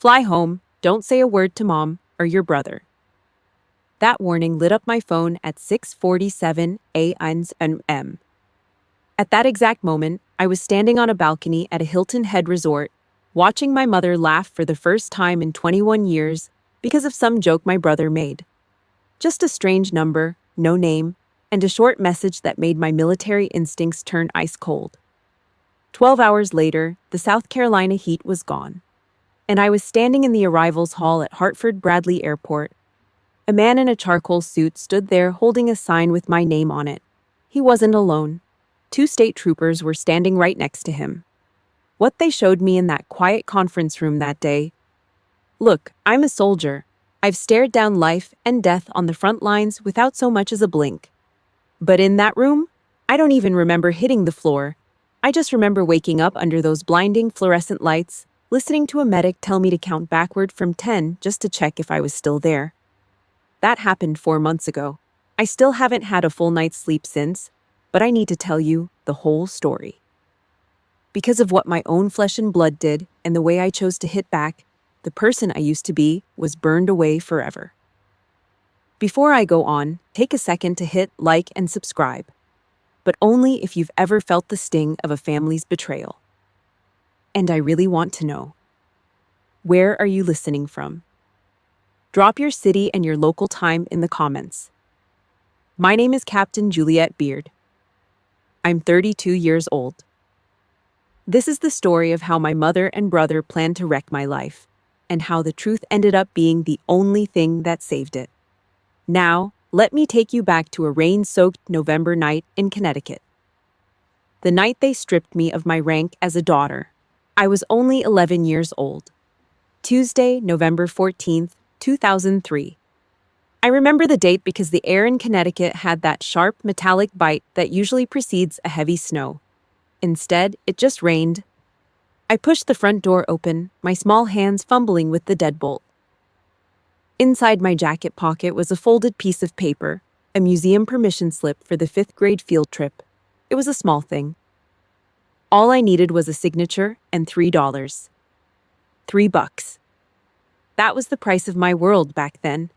Fly home, don't say a word to mom or your brother. That warning lit up my phone at 6:47 a.m. At that exact moment, I was standing on a balcony at a Hilton Head resort, watching my mother laugh for the first time in 21 years because of some joke my brother made. Just a strange number, no name, and a short message that made my military instincts turn ice cold. 12 hours later, the South Carolina heat was gone, and I was standing in the arrivals hall at Hartford-Bradley Airport. A man in a charcoal suit stood there holding a sign with my name on it. He wasn't alone. 2 state troopers were standing right next to him. What they showed me in that quiet conference room that day. Look, I'm a soldier. I've stared down life and death on the front lines without so much as a blink. But in that room, I don't even remember hitting the floor. I just remember waking up under those blinding fluorescent lights, listening to a medic tell me to count backward from 10 just to check if I was still there. That happened 4 months ago. I still haven't had a full night's sleep since, but I need to tell you the whole story. Because of what my own flesh and blood did and the way I chose to hit back, the person I used to be was burned away forever. Before I go on, take a second to hit like and subscribe, but only if you've ever felt the sting of a family's betrayal. And I really want to know, where are you listening from? Drop your city and your local time in the comments. My name is Captain Juliet Beard. I'm 32 years old. This is the story of how my mother and brother planned to wreck my life, and how the truth ended up being the only thing that saved it. Now, let me take you back to a rain-soaked November night in Connecticut. The night they stripped me of my rank as a daughter. I was only 11 years old. Tuesday, November 14th, 2003. I remember the date because the air in Connecticut had that sharp, metallic bite that usually precedes a heavy snow. Instead, it just rained. I pushed the front door open, my small hands fumbling with the deadbolt. Inside my jacket pocket was a folded piece of paper, a museum permission slip for the 5th grade field trip. It was a small thing. All I needed was a signature and $3. $3. That was the price of my world back then.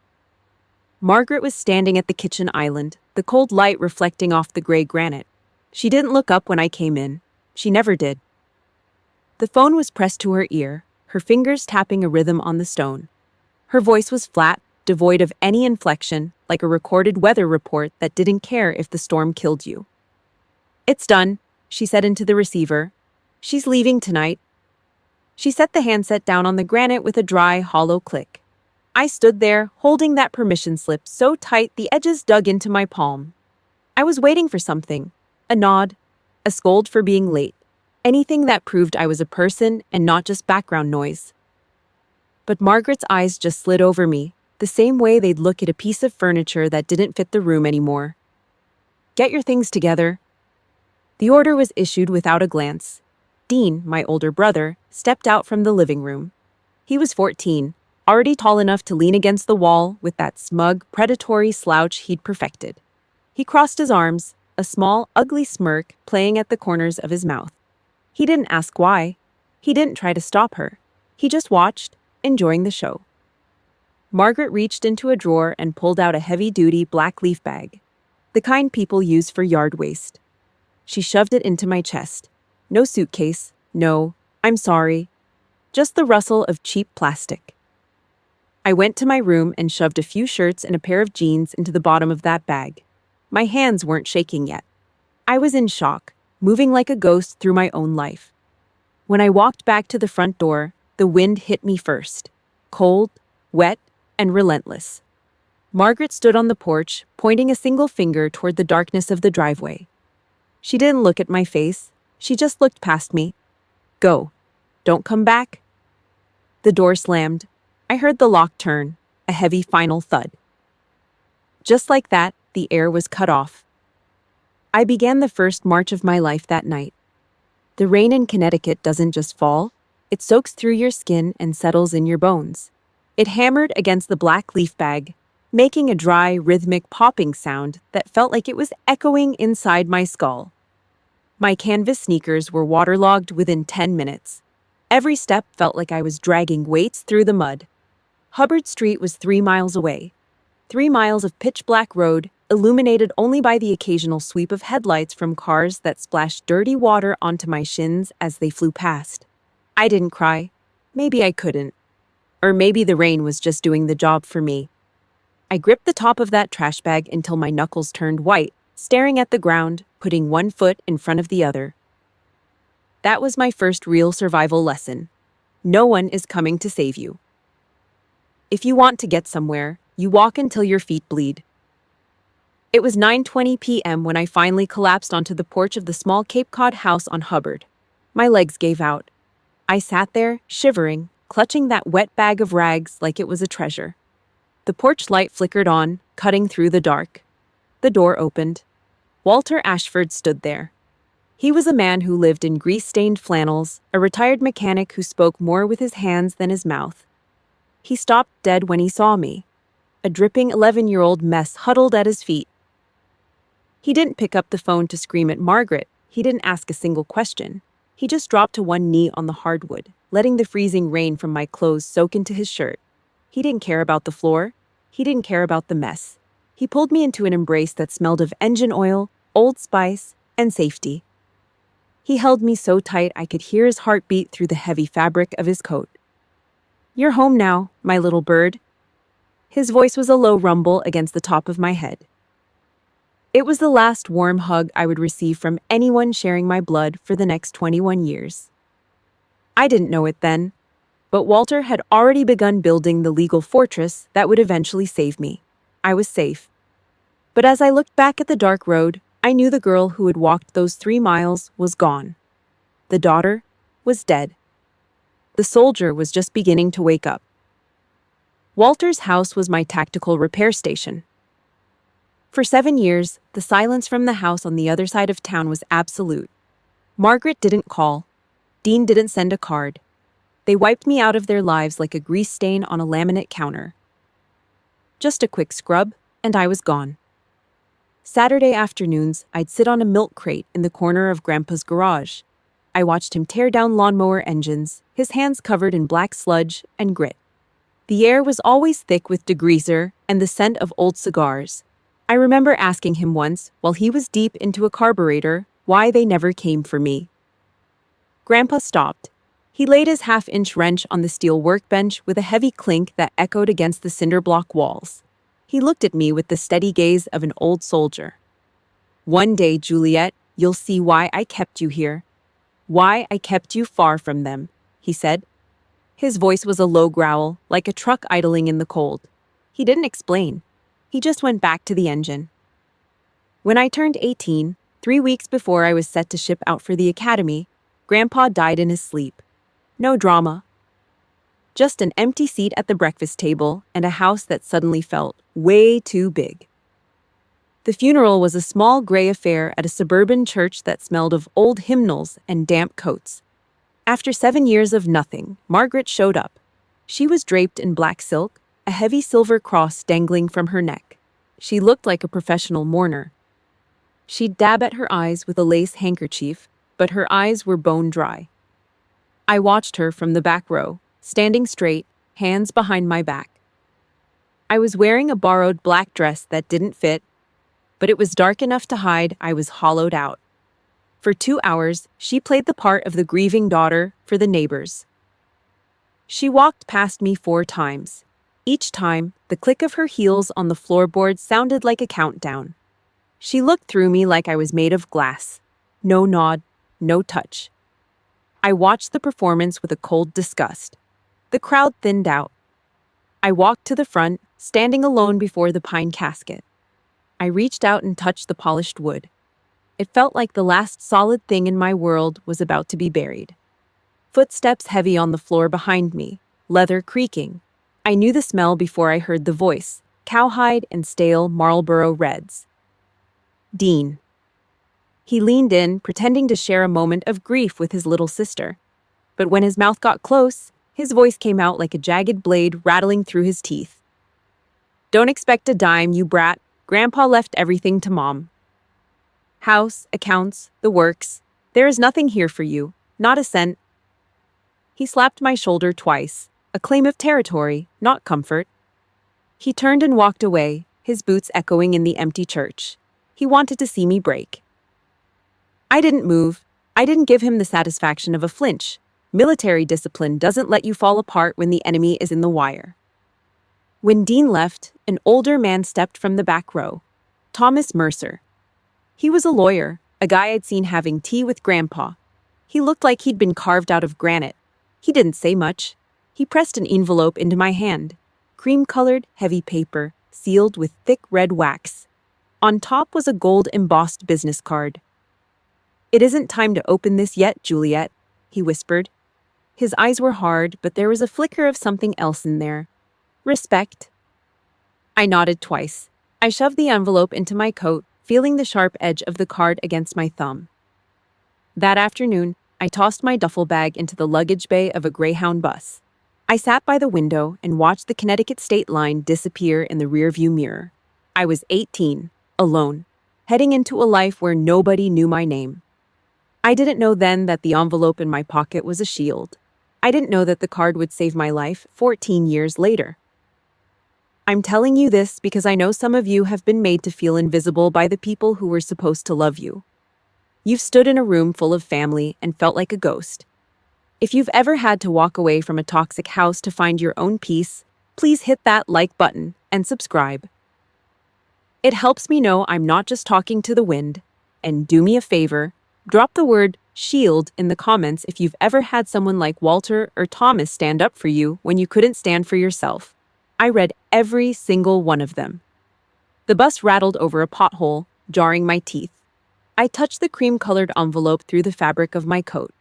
Margaret was standing at the kitchen island, the cold light reflecting off the gray granite. She didn't look up when I came in. She never did. The phone was pressed to her ear, her fingers tapping a rhythm on the stone. Her voice was flat, devoid of any inflection, like a recorded weather report that didn't care if the storm killed you. "It's done," she said into the receiver. "She's leaving tonight." She set the handset down on the granite with a dry, hollow click. I stood there, holding that permission slip so tight the edges dug into my palm. I was waiting for something. A nod, a scold for being late. Anything that proved I was a person and not just background noise. But Margaret's eyes just slid over me, the same way they'd look at a piece of furniture that didn't fit the room anymore. "Get your things together." The order was issued without a glance. Dean, my older brother, stepped out from the living room. He was 14, already tall enough to lean against the wall with that smug, predatory slouch he'd perfected. He crossed his arms, a small, ugly smirk playing at the corners of his mouth. He didn't ask why. He didn't try to stop her. He just watched, enjoying the show. Margaret reached into a drawer and pulled out a heavy-duty black leaf bag, the kind people use for yard waste. She shoved it into my chest. No suitcase, no, "I'm sorry," just the rustle of cheap plastic. I went to my room and shoved a few shirts and a pair of jeans into the bottom of that bag. My hands weren't shaking yet. I was in shock, moving like a ghost through my own life. When I walked back to the front door, the wind hit me first. Cold, wet, and relentless. Margaret stood on the porch, pointing a single finger toward the darkness of the driveway. She didn't look at my face. She just looked past me. "Go. Don't come back." The door slammed. I heard the lock turn, a heavy final thud. Just like that, the air was cut off. I began the first march of my life that night. The rain in Connecticut doesn't just fall, it soaks through your skin and settles in your bones. It hammered against the black leaf bag, making a dry, rhythmic popping sound that felt like it was echoing inside my skull. My canvas sneakers were waterlogged within 10 minutes. Every step felt like I was dragging weights through the mud. Hubbard Street was 3 miles away. 3 miles of pitch-black road, illuminated only by the occasional sweep of headlights from cars that splashed dirty water onto my shins as they flew past. I didn't cry. Maybe I couldn't. Or maybe the rain was just doing the job for me. I gripped the top of that trash bag until my knuckles turned white, staring at the ground, putting one foot in front of the other. That was my first real survival lesson. No one is coming to save you. If you want to get somewhere, you walk until your feet bleed. It was 9:20 p.m. when I finally collapsed onto the porch of the small Cape Cod house on Hubbard. My legs gave out. I sat there, shivering, clutching that wet bag of rags like it was a treasure. The porch light flickered on, cutting through the dark. The door opened. Walter Ashford stood there. He was a man who lived in grease-stained flannels, a retired mechanic who spoke more with his hands than his mouth. He stopped dead when he saw me, a dripping 11-year-old mess huddled at his feet. He didn't pick up the phone to scream at Margaret. He didn't ask a single question. He just dropped to one knee on the hardwood, letting the freezing rain from my clothes soak into his shirt. He didn't care about the floor. He didn't care about the mess. He pulled me into an embrace that smelled of engine oil, Old Spice, and safety. He held me so tight I could hear his heart beat through the heavy fabric of his coat. "You're home now, my little bird." His voice was a low rumble against the top of my head. It was the last warm hug I would receive from anyone sharing my blood for the next 21 years. I didn't know it then, but Walter had already begun building the legal fortress that would eventually save me. I was safe. But as I looked back at the dark road, I knew the girl who had walked those 3 miles was gone. The daughter was dead. The soldier was just beginning to wake up. Walter's house was my tactical repair station. For 7 years, the silence from the house on the other side of town was absolute. Margaret didn't call. Dean didn't send a card. They wiped me out of their lives like a grease stain on a laminate counter. Just a quick scrub, and I was gone. Saturday afternoons, I'd sit on a milk crate in the corner of Grandpa's garage. I watched him tear down lawnmower engines, his hands covered in black sludge and grit. The air was always thick with degreaser and the scent of old cigars. I remember asking him once, while he was deep into a carburetor, why they never came for me. Grandpa stopped. He laid his half-inch wrench on the steel workbench with a heavy clink that echoed against the cinder block walls. He looked at me with the steady gaze of an old soldier. "One day, Juliet, you'll see why I kept you here. Why I kept you far from them," he said. His voice was a low growl, like a truck idling in the cold. He didn't explain. He just went back to the engine. When I turned 18, 3 weeks before I was set to ship out for the academy, Grandpa died in his sleep. No drama. Just an empty seat at the breakfast table and a house that suddenly felt way too big. The funeral was a small gray affair at a suburban church that smelled of old hymnals and damp coats. After 7 years of nothing, Margaret showed up. She was draped in black silk, a heavy silver cross dangling from her neck. She looked like a professional mourner. She'd dab at her eyes with a lace handkerchief, but her eyes were bone dry. I watched her from the back row, standing straight, hands behind my back. I was wearing a borrowed black dress that didn't fit, but it was dark enough to hide I was hollowed out. For 2 hours, she played the part of the grieving daughter for the neighbors. She walked past me 4 times. Each time, the click of her heels on the floorboard sounded like a countdown. She looked through me like I was made of glass. No nod, no touch. I watched the performance with a cold disgust. The crowd thinned out. I walked to the front, standing alone before the pine casket. I reached out and touched the polished wood. It felt like the last solid thing in my world was about to be buried. Footsteps heavy on the floor behind me, leather creaking. I knew the smell before I heard the voice, cowhide and stale Marlboro Reds. Dean. He leaned in, pretending to share a moment of grief with his little sister. But when his mouth got close, his voice came out like a jagged blade rattling through his teeth. "Don't expect a dime, you brat. Grandpa left everything to Mom. House, accounts, the works. There is nothing here for you, not a cent." He slapped my shoulder twice, a claim of territory, not comfort. He turned and walked away, his boots echoing in the empty church. He wanted to see me break. I didn't move. I didn't give him the satisfaction of a flinch. Military discipline doesn't let you fall apart when the enemy is in the wire. When Dean left, an older man stepped from the back row. Thomas Mercer. He was a lawyer, a guy I'd seen having tea with Grandpa. He looked like he'd been carved out of granite. He didn't say much. He pressed an envelope into my hand. Cream-colored, heavy paper, sealed with thick red wax. On top was a gold-embossed business card. "It isn't time to open this yet, Juliet," he whispered. His eyes were hard, but there was a flicker of something else in there. Respect. I nodded twice. I shoved the envelope into my coat, feeling the sharp edge of the card against my thumb. That afternoon, I tossed my duffel bag into the luggage bay of a Greyhound bus. I sat by the window and watched the Connecticut state line disappear in the rearview mirror. I was 18, alone, heading into a life where nobody knew my name. I didn't know then that the envelope in my pocket was a shield. I didn't know that the card would save my life 14 years later. I'm telling you this because I know some of you have been made to feel invisible by the people who were supposed to love you. You've stood in a room full of family and felt like a ghost. If you've ever had to walk away from a toxic house to find your own peace, please hit that like button and subscribe. It helps me know I'm not just talking to the wind. And do me a favor, drop the word shield in the comments if you've ever had someone like Walter or Thomas stand up for you when you couldn't stand for yourself. I read every single one of them. The bus rattled over a pothole, jarring my teeth. I touched the cream-colored envelope through the fabric of my coat.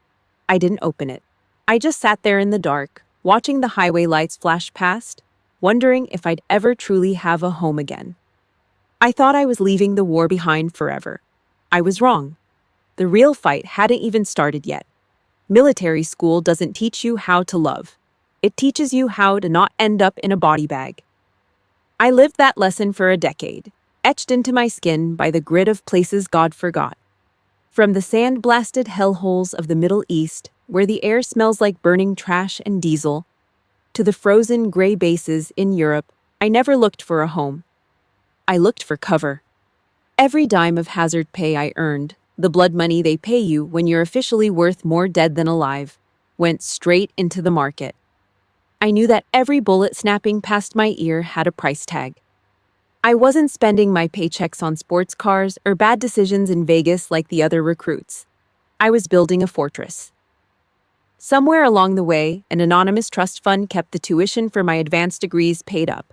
I didn't open it. I just sat there in the dark, watching the highway lights flash past, wondering if I'd ever truly have a home again. I thought I was leaving the war behind forever. I was wrong. The real fight hadn't even started yet. Military school doesn't teach you how to love. It teaches you how to not end up in a body bag. I lived that lesson for a decade, etched into my skin by the grit of places God forgot. From the sand-blasted hellholes of the Middle East, where the air smells like burning trash and diesel, to the frozen gray bases in Europe, I never looked for a home. I looked for cover. Every dime of hazard pay I earned, the blood money they pay you when you're officially worth more dead than alive, went straight into the market. I knew that every bullet snapping past my ear had a price tag. I wasn't spending my paychecks on sports cars or bad decisions in Vegas like the other recruits. I was building a fortress. Somewhere along the way, an anonymous trust fund kept the tuition for my advanced degrees paid up.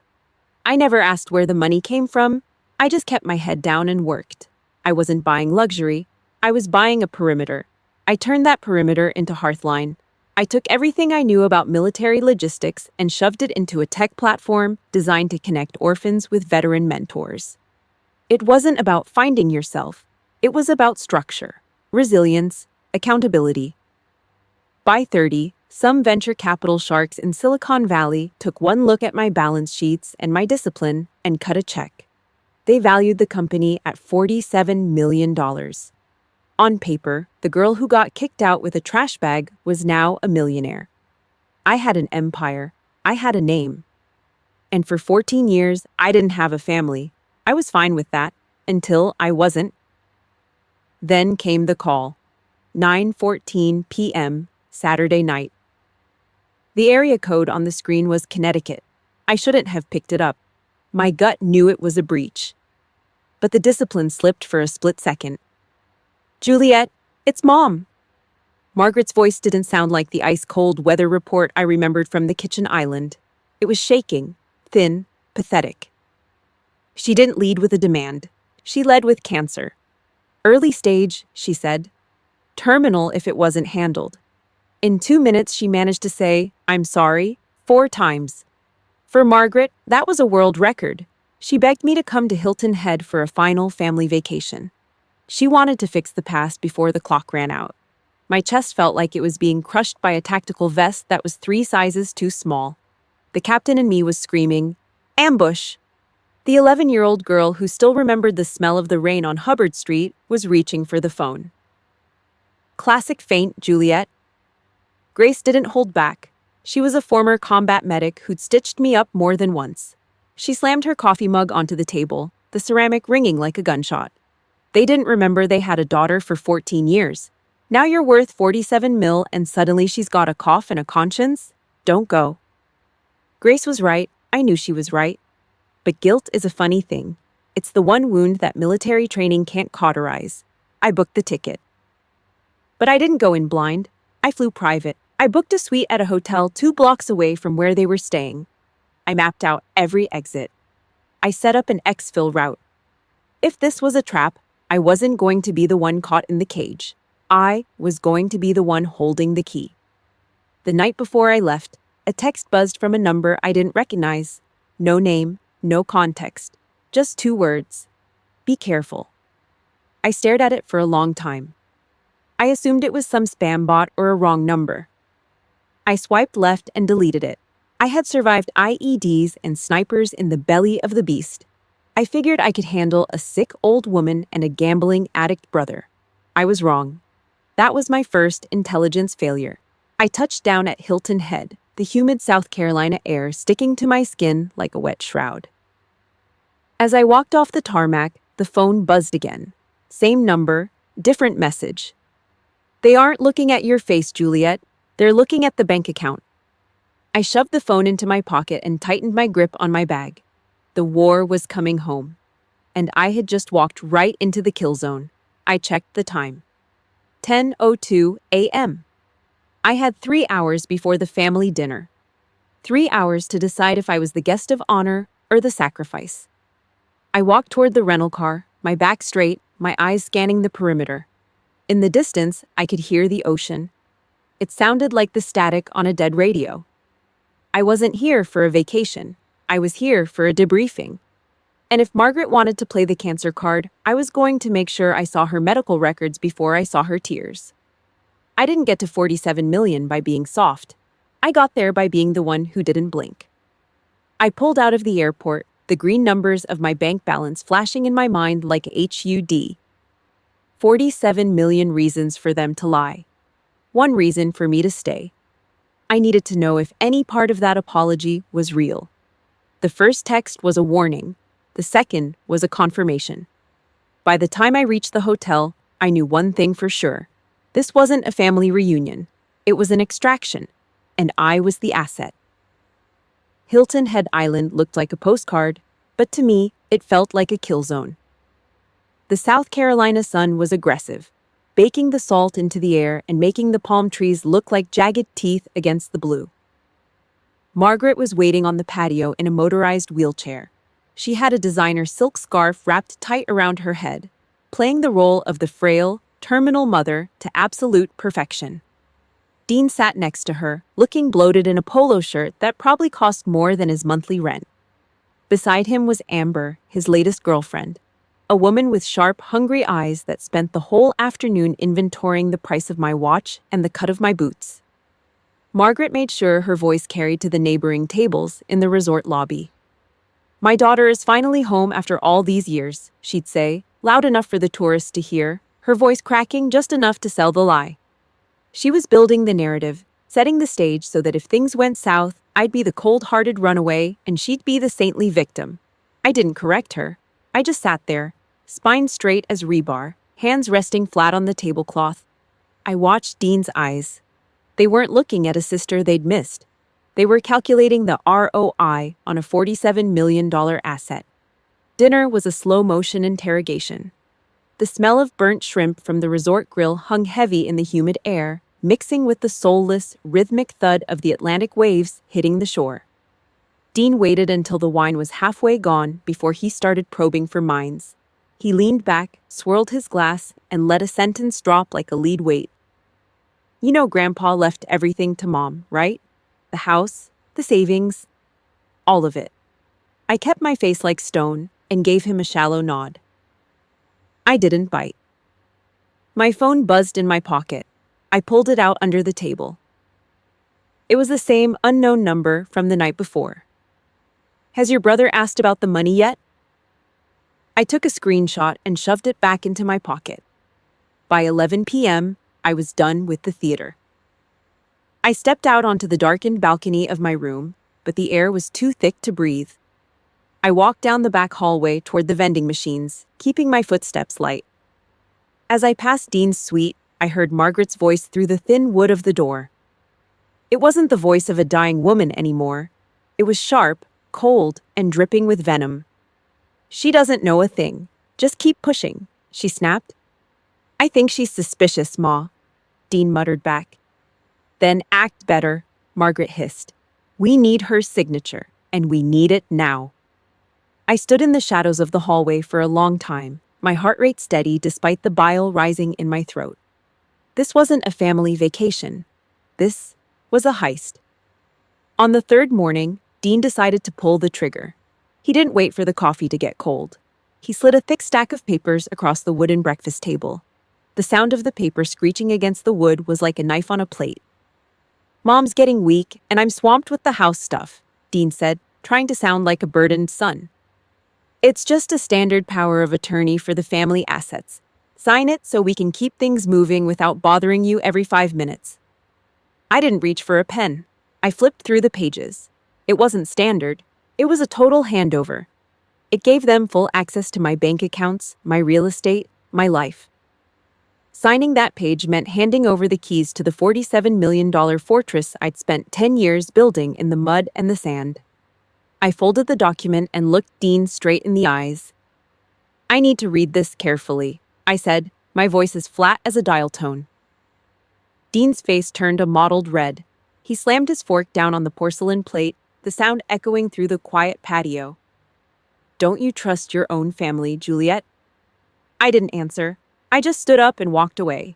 I never asked where the money came from. I just kept my head down and worked. I wasn't buying luxury. I was buying a perimeter. I turned that perimeter into Hearthline. I took everything I knew about military logistics and shoved it into a tech platform designed to connect orphans with veteran mentors. It wasn't about finding yourself. It was about structure, resilience, accountability. By 30, some venture capital sharks in Silicon Valley took one look at my balance sheets and my discipline and cut a check. They valued the company at $47 million. On paper, the girl who got kicked out with a trash bag was now a millionaire. I had an empire. I had a name. And for 14 years, I didn't have a family. I was fine with that, until I wasn't. Then came the call. 9:14 p.m., Saturday night. The area code on the screen was Connecticut. I shouldn't have picked it up. My gut knew it was a breach. But the discipline slipped for a split second. "Juliet, it's Mom." Margaret's voice didn't sound like the ice-cold weather report I remembered from the kitchen island. It was shaking, thin, pathetic. She didn't lead with a demand. She led with cancer. "Early stage," she said. "Terminal if it wasn't handled." In 2 minutes, she managed to say, "I'm sorry," 4 times. For Margaret, that was a world record. She begged me to come to Hilton Head for a final family vacation. She wanted to fix the past before the clock ran out. My chest felt like it was being crushed by a tactical vest that was 3 sizes too small. The captain in me was screaming, "Ambush!" The 11-year-old girl who still remembered the smell of the rain on Hubbard Street was reaching for the phone. "Classic feint, Juliet." Grace didn't hold back. She was a former combat medic who'd stitched me up more than once. She slammed her coffee mug onto the table, the ceramic ringing like a gunshot. They didn't remember they had a daughter for 14 years. Now you're worth 47 mil and suddenly she's got a cough and a conscience? Don't go. Grace was right. I knew she was right. But guilt is a funny thing. It's the one wound that military training can't cauterize. I booked the ticket. But I didn't go in blind. I flew private. I booked a suite at a hotel 2 blocks away from where they were staying. I mapped out every exit. I set up an exfil route. If this was a trap, I wasn't going to be the one caught in the cage. I was going to be the one holding the key. The night before I left, a text buzzed from a number I didn't recognize. No name, no context. Just 2 words. Be careful. I stared at it for a long time. I assumed it was some spam bot or a wrong number. I swiped left and deleted it. I had survived IEDs and snipers in the belly of the beast. I figured I could handle a sick old woman and a gambling addict brother. I was wrong. That was my first intelligence failure. I touched down at Hilton Head, the humid South Carolina air sticking to my skin like a wet shroud. As I walked off the tarmac, the phone buzzed again. Same number, different message. They aren't looking at your face, Juliet. They're looking at the bank account. I shoved the phone into my pocket and tightened my grip on my bag. The war was coming home. And I had just walked right into the kill zone. I checked the time. 10:02 a.m. I had 3 hours before the family dinner. 3 hours to decide if I was the guest of honor or the sacrifice. I walked toward the rental car, my back straight, my eyes scanning the perimeter. In the distance, I could hear the ocean. It sounded like the static on a dead radio. I wasn't here for a vacation. I was here for a debriefing. And if Margaret wanted to play the cancer card, I was going to make sure I saw her medical records before I saw her tears. I didn't get to 47 million by being soft. I got there by being the one who didn't blink. I pulled out of the airport, the green numbers of my bank balance flashing in my mind like HUD. 47 million reasons for them to lie. 1 reason for me to stay. I needed to know if any part of that apology was real. The first text was a warning. The second was a confirmation. By the time I reached the hotel, I knew one thing for sure. This wasn't a family reunion. It was an extraction, and I was the asset. Hilton Head Island looked like a postcard, but to me, it felt like a kill zone. The South Carolina sun was aggressive, baking the salt into the air and making the palm trees look like jagged teeth against the blue. Margaret was waiting on the patio in a motorized wheelchair. She had a designer silk scarf wrapped tight around her head, playing the role of the frail, terminal mother to absolute perfection. Dean sat next to her, looking bloated in a polo shirt that probably cost more than his monthly rent. Beside him was Amber, his latest girlfriend, a woman with sharp, hungry eyes that spent the whole afternoon inventorying the price of my watch and the cut of my boots. Margaret made sure her voice carried to the neighboring tables in the resort lobby. "My daughter is finally home after all these years," she'd say, loud enough for the tourists to hear, her voice cracking just enough to sell the lie. She was building the narrative, setting the stage so that if things went south, I'd be the cold-hearted runaway and she'd be the saintly victim. I didn't correct her. I just sat there, spine straight as rebar, hands resting flat on the tablecloth. I watched Dean's eyes. They weren't looking at a sister they'd missed. They were calculating the ROI on a $47 million asset. Dinner was a slow-motion interrogation. The smell of burnt shrimp from the resort grill hung heavy in the humid air, mixing with the soulless, rhythmic thud of the Atlantic waves hitting the shore. Dean waited until the wine was halfway gone before he started probing for mines. He leaned back, swirled his glass, and let a sentence drop like a lead weight. "You know Grandpa left everything to Mom, right? The house, the savings, all of it." I kept my face like stone and gave him a shallow nod. I didn't bite. My phone buzzed in my pocket. I pulled it out under the table. It was the same unknown number from the night before. "Has your brother asked about the money yet?" I took a screenshot and shoved it back into my pocket. By 11 p.m., I was done with the theater. I stepped out onto the darkened balcony of my room, but the air was too thick to breathe. I walked down the back hallway toward the vending machines, keeping my footsteps light. As I passed Dean's suite, I heard Margaret's voice through the thin wood of the door. It wasn't the voice of a dying woman anymore. It was sharp, cold, and dripping with venom. "She doesn't know a thing. Just keep pushing," she snapped. "I think she's suspicious, Ma," Dean muttered back. "Then act better," Margaret hissed. "We need her signature, and we need it now." I stood in the shadows of the hallway for a long time, my heart rate steady despite the bile rising in my throat. This wasn't a family vacation. This was a heist. On the third morning, Dean decided to pull the trigger. He didn't wait for the coffee to get cold. He slid a thick stack of papers across the wooden breakfast table. The sound of the paper screeching against the wood was like a knife on a plate. "Mom's getting weak, and I'm swamped with the house stuff," Dean said, trying to sound like a burdened son. "It's just a standard power of attorney for the family assets. Sign it so we can keep things moving without bothering you every 5 minutes." I didn't reach for a pen. I flipped through the pages. It wasn't standard. It was a total handover. It gave them full access to my bank accounts, my real estate, my life. Signing that page meant handing over the keys to the $47 million fortress I'd spent 10 years building in the mud and the sand. I folded the document and looked Dean straight in the eyes. "I need to read this carefully," I said, my voice as flat as a dial tone. Dean's face turned a mottled red. He slammed his fork down on the porcelain plate, the sound echoing through the quiet patio. "Don't you trust your own family, Juliet?" I didn't answer. I just stood up and walked away.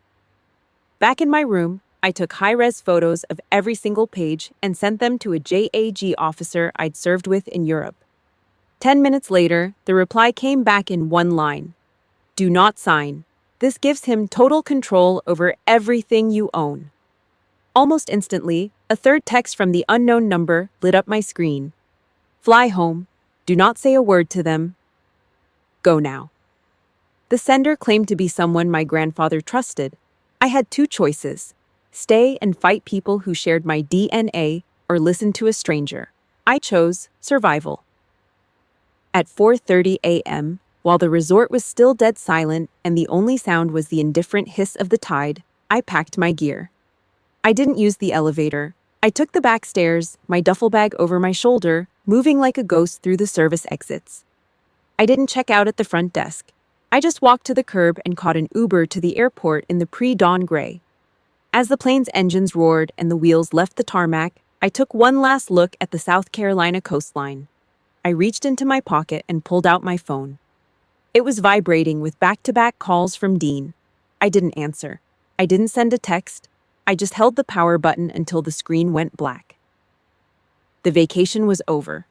Back in my room, I took high-res photos of every single page and sent them to a JAG officer I'd served with in Europe. 10 minutes later, the reply came back in one line. "Do not sign. This gives him total control over everything you own." Almost instantly, a third text from the unknown number lit up my screen. "Fly home. Do not say a word to them. Go now." The sender claimed to be someone my grandfather trusted. I had two choices: stay and fight people who shared my DNA, or listen to a stranger. I chose survival. At 4:30 a.m., while the resort was still dead silent and the only sound was the indifferent hiss of the tide, I packed my gear. I didn't use the elevator. I took the back stairs, my duffel bag over my shoulder, moving like a ghost through the service exits. I didn't check out at the front desk. I just walked to the curb and caught an Uber to the airport in the pre-dawn gray. As the plane's engines roared and the wheels left the tarmac, I took one last look at the South Carolina coastline. I reached into my pocket and pulled out my phone. It was vibrating with back-to-back calls from Dean. I didn't answer. I didn't send a text. I just held the power button until the screen went black. The vacation was over.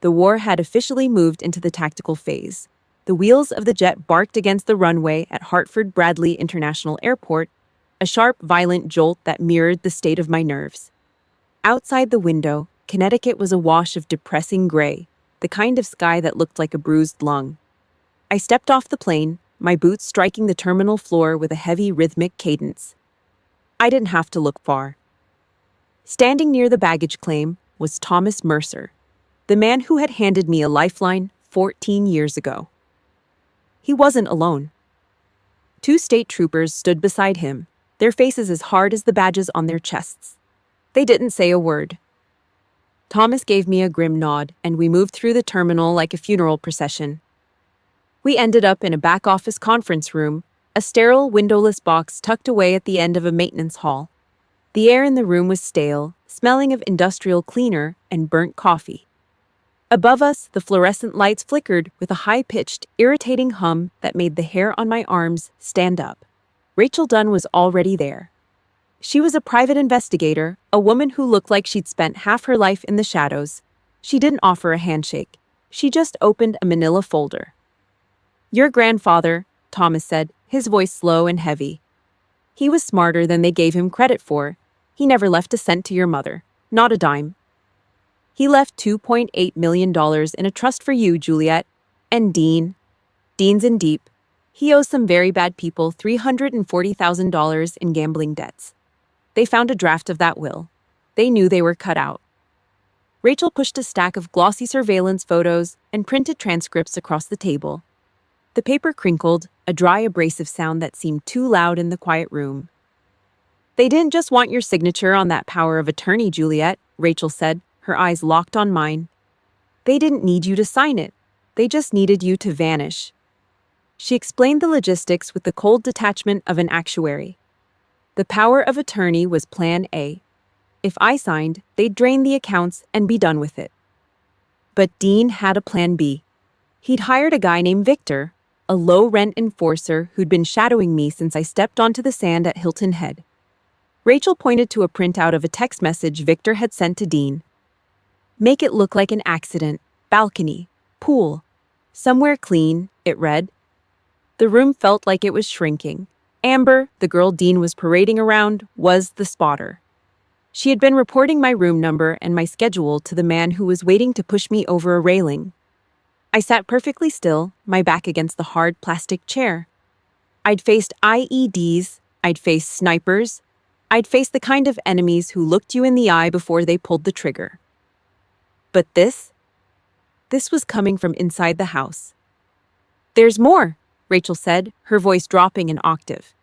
The war had officially moved into the tactical phase. The wheels of the jet barked against the runway at Hartford-Bradley International Airport, a sharp, violent jolt that mirrored the state of my nerves. Outside the window, Connecticut was a wash of depressing gray, the kind of sky that looked like a bruised lung. I stepped off the plane, my boots striking the terminal floor with a heavy rhythmic cadence. I didn't have to look far. Standing near the baggage claim was Thomas Mercer, the man who had handed me a lifeline 14 years ago. He wasn't alone. Two state troopers stood beside him, their faces as hard as the badges on their chests. They didn't say a word. Thomas gave me a grim nod, and we moved through the terminal like a funeral procession. We ended up in a back-office conference room, a sterile, windowless box tucked away at the end of a maintenance hall. The air in the room was stale, smelling of industrial cleaner and burnt coffee. Above us, the fluorescent lights flickered with a high-pitched, irritating hum that made the hair on my arms stand up. Rachel Dunn was already there. She was a private investigator, a woman who looked like she'd spent half her life in the shadows. She didn't offer a handshake. She just opened a manila folder. "Your grandfather," Thomas said, his voice slow and heavy. "He was smarter than they gave him credit for. He never left a cent to your mother. Not a dime. He left $2.8 million in a trust for you, Juliet. And Dean's in deep. He owes some very bad people $340,000 in gambling debts. They found a draft of that will. They knew they were cut out. Rachel pushed a stack of glossy surveillance photos and printed transcripts across the table. The paper crinkled, a dry, abrasive sound that seemed too loud in the quiet room. "They didn't just want your signature on that power of attorney, Juliet," Rachel said, her eyes locked on mine. "They didn't need you to sign it. They just needed you to vanish." She explained the logistics with the cold detachment of an actuary. The power of attorney was plan A. If I signed, they'd drain the accounts and be done with it. But Dean had a plan B. He'd hired a guy named Victor, a low-rent enforcer who'd been shadowing me since I stepped onto the sand at Hilton Head. Rachel pointed to a printout of a text message Victor had sent to Dean. "Make it look like an accident, balcony, pool, somewhere clean," it read. The room felt like it was shrinking. Amber, the girl Dean was parading around, was the spotter. She had been reporting my room number and my schedule to the man who was waiting to push me over a railing. I sat perfectly still, my back against the hard plastic chair. I'd faced IEDs, I'd faced snipers, I'd faced the kind of enemies who looked you in the eye before they pulled the trigger. But this was coming from inside the house. "There's more," Rachel said, her voice dropping an octave.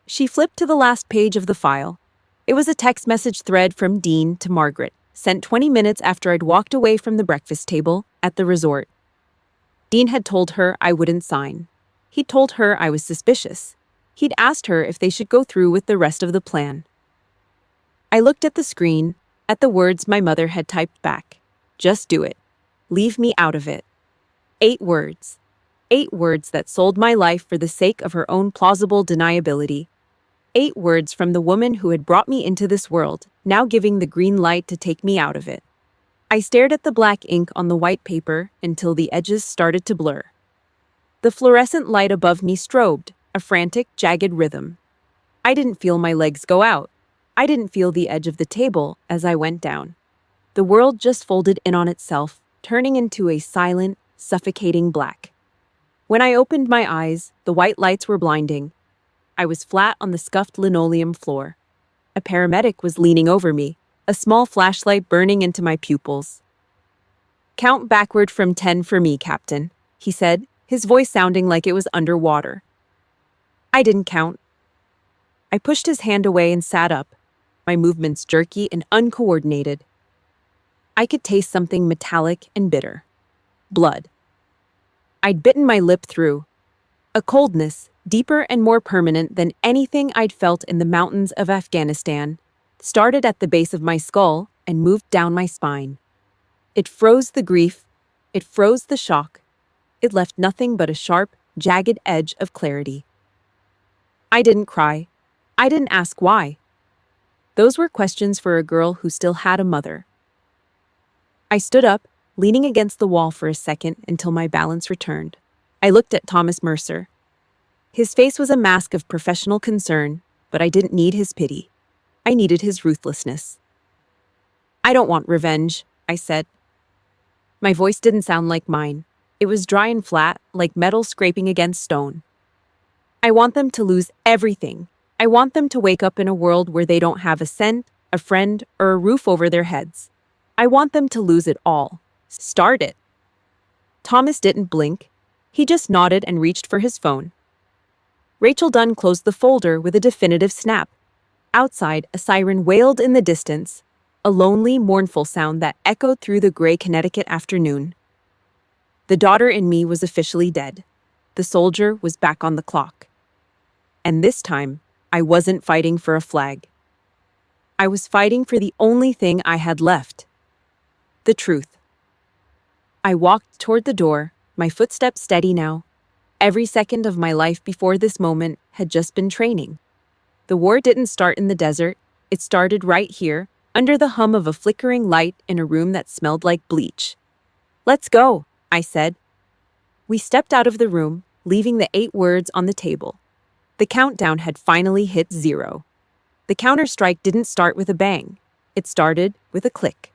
She flipped to the last page of the file. It was a text message thread from Dean to Margaret, sent 20 minutes after I'd walked away from the breakfast table at the resort. Dean had told her I wouldn't sign. He'd told her I was suspicious. He'd asked her if they should go through with the rest of the plan. I looked at the screen, at the words my mother had typed back. "Just do it. Leave me out of it." 8 words. 8 words that sold my life for the sake of her own plausible deniability. 8 words from the woman who had brought me into this world, now giving the green light to take me out of it. I stared at the black ink on the white paper until the edges started to blur. The fluorescent light above me strobed, a frantic, jagged rhythm. I didn't feel my legs go out. I didn't feel the edge of the table as I went down. The world just folded in on itself, turning into a silent, suffocating black. When I opened my eyes, the white lights were blinding. I was flat on the scuffed linoleum floor. A paramedic was leaning over me, a small flashlight burning into my pupils. "Count backward from 10 for me, Captain," he said, his voice sounding like it was underwater. I didn't count. I pushed his hand away and sat up, my movements jerky and uncoordinated. I could taste something metallic and bitter. Blood. I'd bitten my lip through. A coldness, deeper and more permanent than anything I'd felt in the mountains of Afghanistan, started at the base of my skull and moved down my spine. It froze the grief. It froze the shock. It left nothing but a sharp, jagged edge of clarity. I didn't cry. I didn't ask why. Those were questions for a girl who still had a mother. I stood up, leaning against the wall for a second until my balance returned. I looked at Thomas Mercer. His face was a mask of professional concern, but I didn't need his pity. I needed his ruthlessness. "I don't want revenge," I said. My voice didn't sound like mine. It was dry and flat, like metal scraping against stone. "I want them to lose everything. I want them to wake up in a world where they don't have a scent, a friend, or a roof over their heads. I want them to lose it all. Start it." Thomas didn't blink. He just nodded and reached for his phone. Rachel Dunn closed the folder with a definitive snap. Outside, a siren wailed in the distance, a lonely, mournful sound that echoed through the gray Connecticut afternoon. The daughter in me was officially dead. The soldier was back on the clock. And this time, I wasn't fighting for a flag. I was fighting for the only thing I had left. The truth. I walked toward the door, my footsteps steady now. Every second of my life before this moment had just been training. The war didn't start in the desert. It started right here, under the hum of a flickering light in a room that smelled like bleach. "Let's go," I said. We stepped out of the room, leaving the 8 words on the table. The countdown had finally hit 0. The counterstrike didn't start with a bang. It started with a click.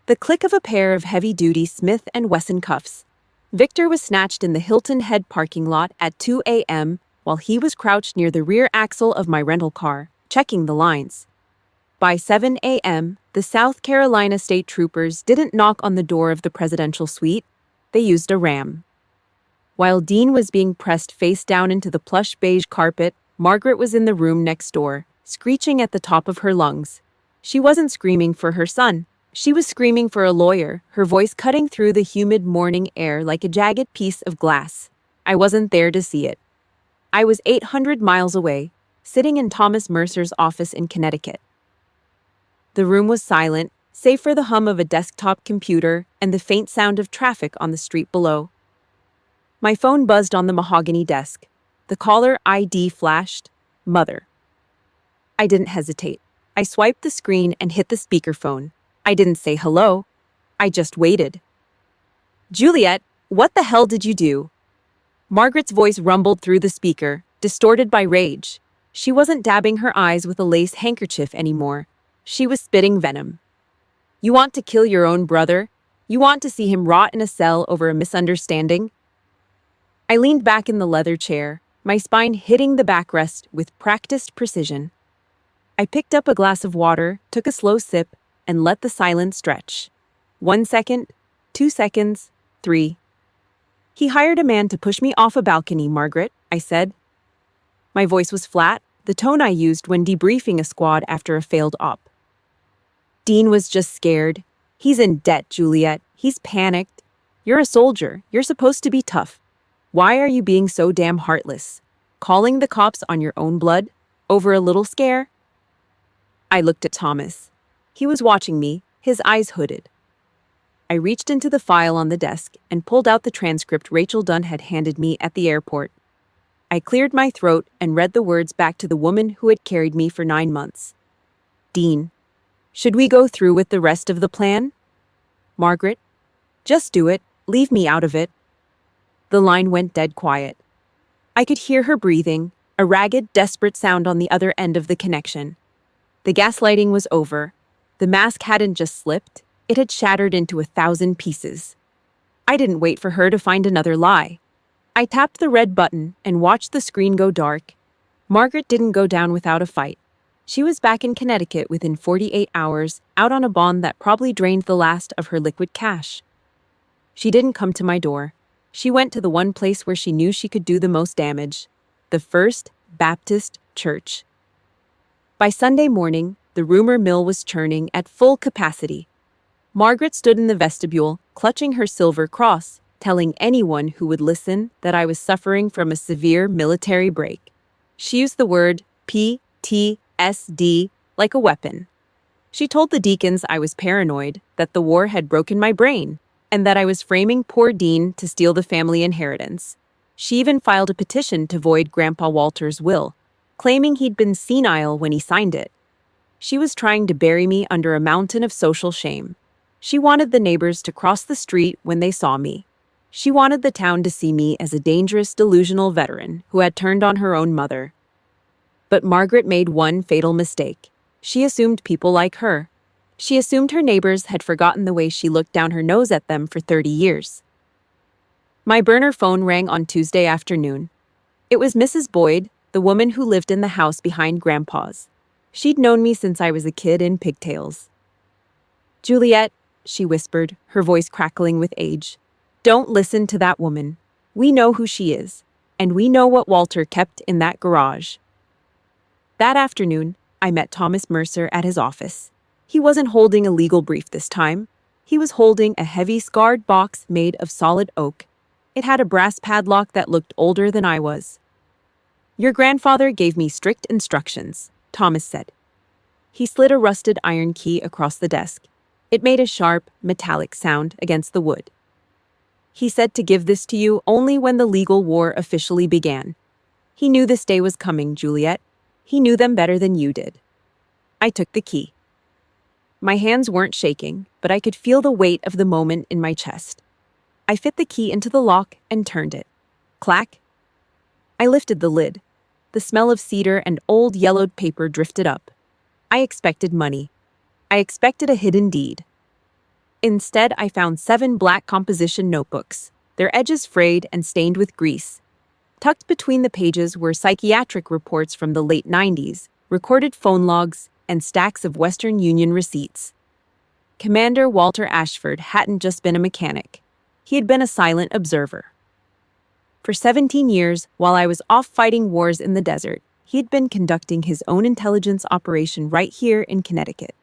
The click of a pair of heavy-duty Smith & Wesson cuffs. Victor was snatched in the Hilton Head parking lot at 2 a.m. while he was crouched near the rear axle of my rental car, checking the lines. By 7 a.m., the South Carolina state troopers didn't knock on the door of the presidential suite. They used a ram. While Dean was being pressed face down into the plush beige carpet, Margaret was in the room next door, screeching at the top of her lungs. She wasn't screaming for her son. She was screaming for a lawyer, her voice cutting through the humid morning air like a jagged piece of glass. I wasn't there to see it. I was 800 miles away, sitting in Thomas Mercer's office in Connecticut. The room was silent, save for the hum of a desktop computer and the faint sound of traffic on the street below. My phone buzzed on the mahogany desk. The caller ID flashed. Mother. I didn't hesitate. I swiped the screen and hit the speakerphone. I didn't say hello. I just waited. Juliet, what the hell did you do? Margaret's voice rumbled through the speaker, distorted by rage. She wasn't dabbing her eyes with a lace handkerchief anymore. She was spitting venom. You want to kill your own brother? You want to see him rot in a cell over a misunderstanding? I leaned back in the leather chair, my spine hitting the backrest with practiced precision. I picked up a glass of water, took a slow sip, and let the silence stretch. 1 second, 2 seconds, 3. He hired a man to push me off a balcony, Margaret, I said. My voice was flat, the tone I used when debriefing a squad after a failed op. Dean was just scared. He's in debt, Juliet. He's panicked. You're a soldier. You're supposed to be tough. Why are you being so damn heartless? Calling the cops on your own blood? Over a little scare? I looked at Thomas. He was watching me, his eyes hooded. I reached into the file on the desk and pulled out the transcript Rachel Dunn had handed me at the airport. I cleared my throat and read the words back to the woman who had carried me for 9 months. Dean, should we go through with the rest of the plan? Margaret, just do it. Leave me out of it. The line went dead quiet. I could hear her breathing, a ragged, desperate sound on the other end of the connection. The gaslighting was over. The mask hadn't just slipped, it had shattered into 1,000 pieces. I didn't wait for her to find another lie. I tapped the red button and watched the screen go dark. Margaret didn't go down without a fight. She was back in Connecticut within 48 hours, out on a bond that probably drained the last of her liquid cash. She didn't come to my door. She went to the one place where she knew she could do the most damage, the First Baptist Church. By Sunday morning, the rumor mill was churning at full capacity. Margaret stood in the vestibule, clutching her silver cross, telling anyone who would listen that I was suffering from a severe military break. She used the word PTSD like a weapon. She told the deacons I was paranoid, that the war had broken my brain, and that I was framing poor Dean to steal the family inheritance. She even filed a petition to void Grandpa Walter's will, claiming he'd been senile when he signed it. She was trying to bury me under a mountain of social shame. She wanted the neighbors to cross the street when they saw me. She wanted the town to see me as a dangerous, delusional veteran who had turned on her own mother. But Margaret made one fatal mistake. She assumed people like her. She assumed her neighbors had forgotten the way she looked down her nose at them for 30 years. My burner phone rang on Tuesday afternoon. It was Mrs. Boyd, the woman who lived in the house behind Grandpa's. She'd known me since I was a kid in pigtails. Juliet, she whispered, her voice crackling with age. Don't listen to that woman. We know who she is, and we know what Walter kept in that garage. That afternoon, I met Thomas Mercer at his office. He wasn't holding a legal brief this time. He was holding a heavy, scarred box made of solid oak. It had a brass padlock that looked older than I was. Your grandfather gave me strict instructions, Thomas said. He slid a rusted iron key across the desk. It made a sharp, metallic sound against the wood. He said to give this to you only when the legal war officially began. He knew this day was coming, Juliet. He knew them better than you did. I took the key. My hands weren't shaking, but I could feel the weight of the moment in my chest. I fit the key into the lock and turned it. Clack. I lifted the lid. The smell of cedar and old yellowed paper drifted up. I expected money. I expected a hidden deed. Instead, I found 7 black composition notebooks, their edges frayed and stained with grease. Tucked between the pages were psychiatric reports from the late 90s, recorded phone logs, and stacks of Western Union receipts. Commander Walter Ashford hadn't just been a mechanic. He had been a silent observer. For 17 years, while I was off fighting wars in the desert, he had been conducting his own intelligence operation right here in Connecticut.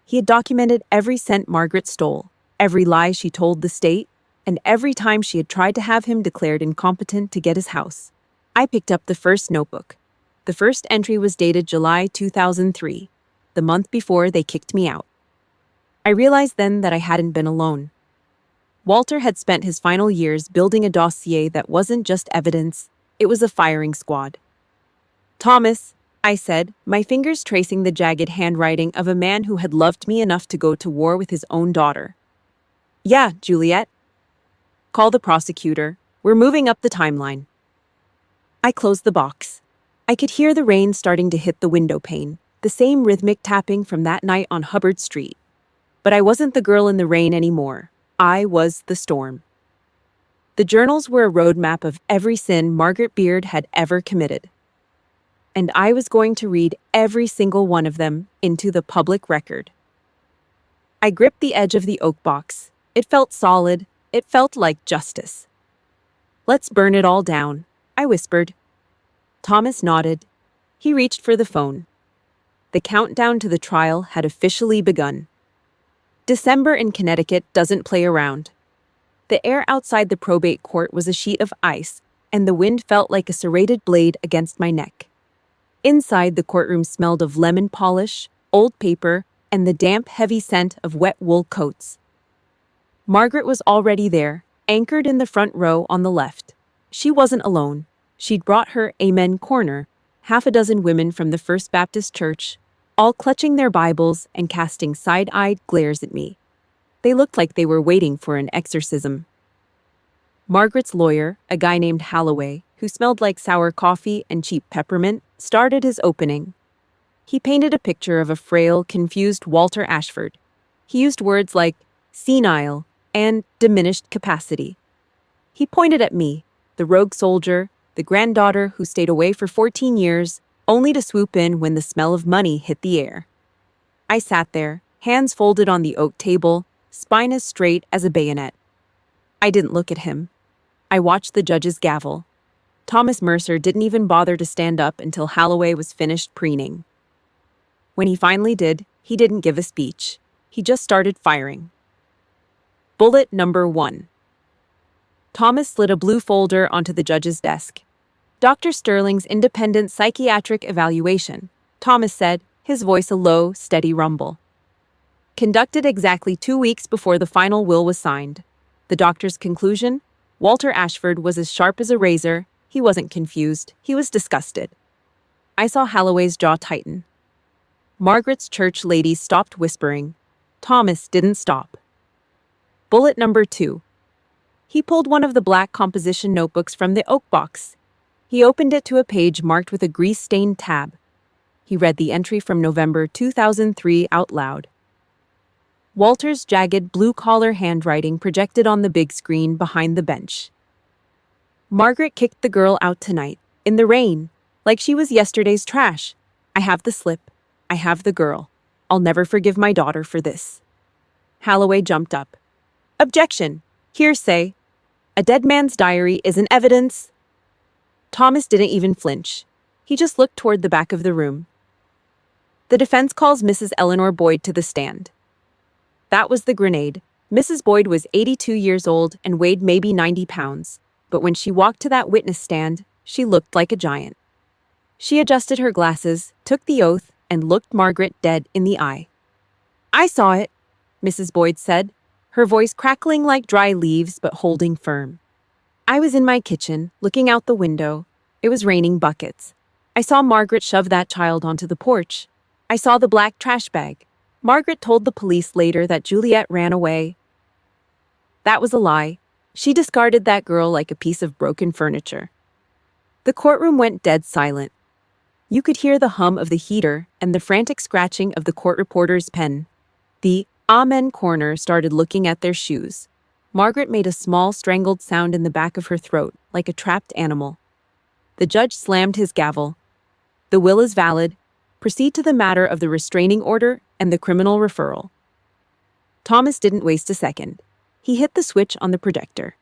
He had documented every cent Margaret stole, every lie she told the state, and every time she had tried to have him declared incompetent to get his house. I picked up the first notebook. The first entry was dated July 2003, the month before they kicked me out. I realized then that I hadn't been alone. Walter had spent his final years building a dossier that wasn't just evidence, it was a firing squad. "Thomas," I said, my fingers tracing the jagged handwriting of a man who had loved me enough to go to war with his own daughter. "Yeah, Juliet." "Call the prosecutor. We're moving up the timeline." I closed the box. I could hear the rain starting to hit the window pane, the same rhythmic tapping from that night on Hubbard Street. But I wasn't the girl in the rain anymore. I was the storm. The journals were a roadmap of every sin Margaret Beard had ever committed. And I was going to read every single one of them into the public record. I gripped the edge of the oak box. It felt solid. It felt like justice. "Let's burn it all down," I whispered. Thomas nodded. He reached for the phone. The countdown to the trial had officially begun. December in Connecticut doesn't play around. The air outside the probate court was a sheet of ice, and the wind felt like a serrated blade against my neck. Inside, the courtroom smelled of lemon polish, old paper, and the damp, heavy scent of wet wool coats. Margaret was already there, anchored in the front row on the left. She wasn't alone. She'd brought her Amen corner, half a dozen women from the First Baptist Church, all clutching their Bibles and casting side-eyed glares at me. They looked like they were waiting for an exorcism. Margaret's lawyer, a guy named Holloway, who smelled like sour coffee and cheap peppermint, started his opening. He painted a picture of a frail, confused Walter Ashford. He used words like senile and diminished capacity. He pointed at me, the rogue soldier, the granddaughter who stayed away for 14 years, only to swoop in when the smell of money hit the air. I sat there, hands folded on the oak table, spine as straight as a bayonet. I didn't look at him. I watched the judge's gavel. Thomas Mercer didn't even bother to stand up until Holloway was finished preening. When he finally did, he didn't give a speech. He just started firing. Bullet number 1. Thomas slid a blue folder onto the judge's desk. "Dr. Sterling's independent psychiatric evaluation," Thomas said, his voice a low, steady rumble. "Conducted exactly 2 weeks before the final will was signed. The doctor's conclusion? Walter Ashford was as sharp as a razor. He wasn't confused. He was disgusted." I saw Holloway's jaw tighten. Margaret's church ladies stopped whispering. Thomas didn't stop. Bullet number 2. He pulled one of the black composition notebooks from the oak box. He opened it to a page marked with a grease-stained tab. He read the entry from November 2003 out loud. Walter's jagged blue-collar handwriting projected on the big screen behind the bench. "Margaret kicked the girl out tonight, in the rain, like she was yesterday's trash. I have the slip. I have the girl. I'll never forgive my daughter for this." Holloway jumped up. "Objection! Hearsay! A dead man's diary isn't evidence." Thomas didn't even flinch. He just looked toward the back of the room. "The defense calls Mrs. Eleanor Boyd to the stand." That was the grenade. Mrs. Boyd was 82 years old and weighed maybe 90 pounds, but when she walked to that witness stand, she looked like a giant. She adjusted her glasses, took the oath, and looked Margaret dead in the eye. "I saw it," Mrs. Boyd said, her voice crackling like dry leaves but holding firm. "I was in my kitchen, looking out the window. It was raining buckets. I saw Margaret shove that child onto the porch. I saw the black trash bag. Margaret told the police later that Juliet ran away. That was a lie. She discarded that girl like a piece of broken furniture." The courtroom went dead silent. You could hear the hum of the heater and the frantic scratching of the court reporter's pen. The Amen corner started looking at their shoes. Margaret made a small strangled sound in the back of her throat, like a trapped animal. The judge slammed his gavel. "The will is valid. proceed to the matter of the restraining order and the criminal referral. Thomas didn't waste a second. He hit the switch on the projector.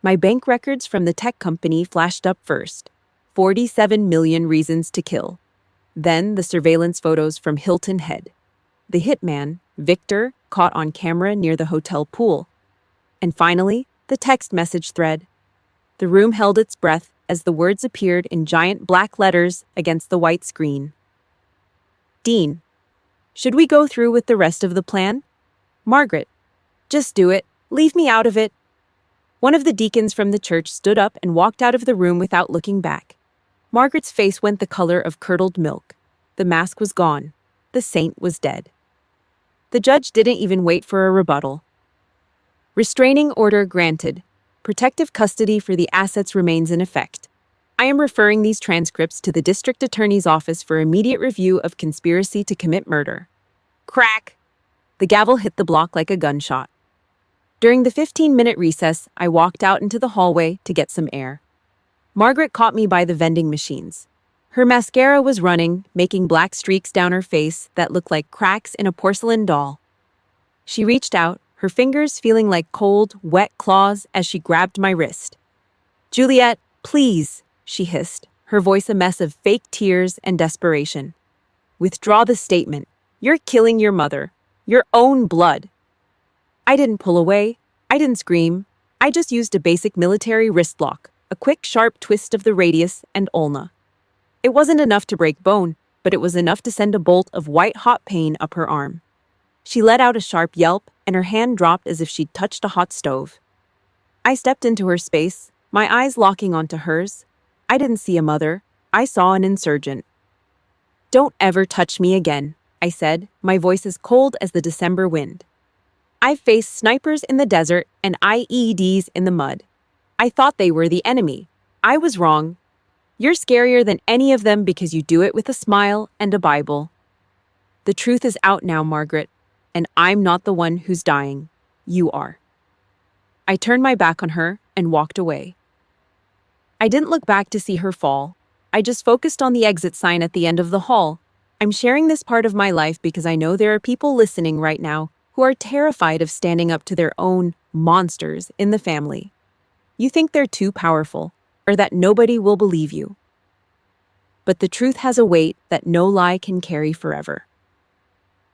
My bank records from the tech company flashed up first. 47 million reasons to kill. Then the surveillance photos from Hilton Head. The hitman, Victor, caught on camera near the hotel pool. And finally, the text message thread. The room held its breath as the words appeared in giant black letters against the white screen. Dean, should we go through with the rest of the plan? Margaret, just do it. Leave me out of it. One of the deacons from the church stood up and walked out of the room without looking back. Margaret's face went the color of curdled milk. The mask was gone. The saint was dead. The judge didn't even wait for a rebuttal. Restraining order granted. Protective custody for the assets remains in effect. I am referring these transcripts to the district attorney's office for immediate review of conspiracy to commit murder. Crack! The gavel hit the block like a gunshot. During the 15-minute recess, I walked out into the hallway to get some air. Margaret caught me by the vending machines. Her mascara was running, making black streaks down her face that looked like cracks in a porcelain doll. She reached out, her fingers feeling like cold, wet claws as she grabbed my wrist. "Juliet, please," she hissed, her voice a mess of fake tears and desperation. "Withdraw the statement. You're killing your mother. Your own blood." I didn't pull away. I didn't scream. I just used a basic military wrist lock, a quick, sharp twist of the radius and ulna. It wasn't enough to break bone, but it was enough to send a bolt of white-hot pain up her arm. She let out a sharp yelp, and her hand dropped as if she'd touched a hot stove. I stepped into her space, my eyes locking onto hers. I didn't see a mother. I saw an insurgent. "Don't ever touch me again," I said, my voice as cold as the December wind. I've faced snipers in the desert and IEDs in the mud. I thought they were the enemy. I was wrong. You're scarier than any of them because you do it with a smile and a Bible. The truth is out now, Margaret, and I'm not the one who's dying. You are. I turned my back on her and walked away. I didn't look back to see her fall. I just focused on the exit sign at the end of the hall. I'm sharing this part of my life because I know there are people listening right now who are terrified of standing up to their own monsters in the family. You think they're too powerful, or that nobody will believe you. But the truth has a weight that no lie can carry forever.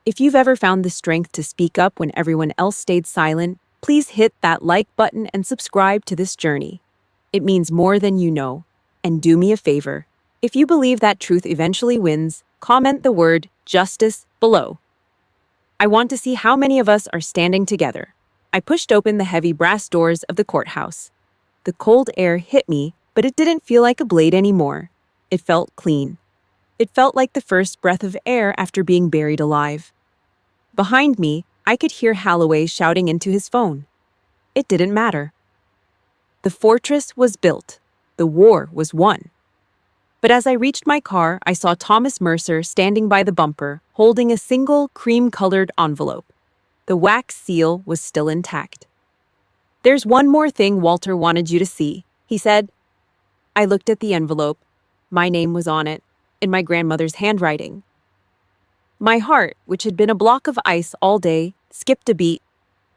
If you've ever found the strength to speak up when everyone else stayed silent, please hit that like button and subscribe to this journey. It means more than you know. And do me a favor. If you believe that truth eventually wins, comment the word justice below. I want to see how many of us are standing together. I pushed open the heavy brass doors of the courthouse. The cold air hit me, but it didn't feel like a blade anymore. It felt clean. It felt like the first breath of air after being buried alive. Behind me, I could hear Holloway shouting into his phone. It didn't matter. The fortress was built. The war was won. But as I reached my car, I saw Thomas Mercer standing by the bumper, holding a single cream-colored envelope. The wax seal was still intact. "There's one more thing Walter wanted you to see," he said. I looked at the envelope. My name was on it, in my grandmother's handwriting. My heart, which had been a block of ice all day, skipped a beat.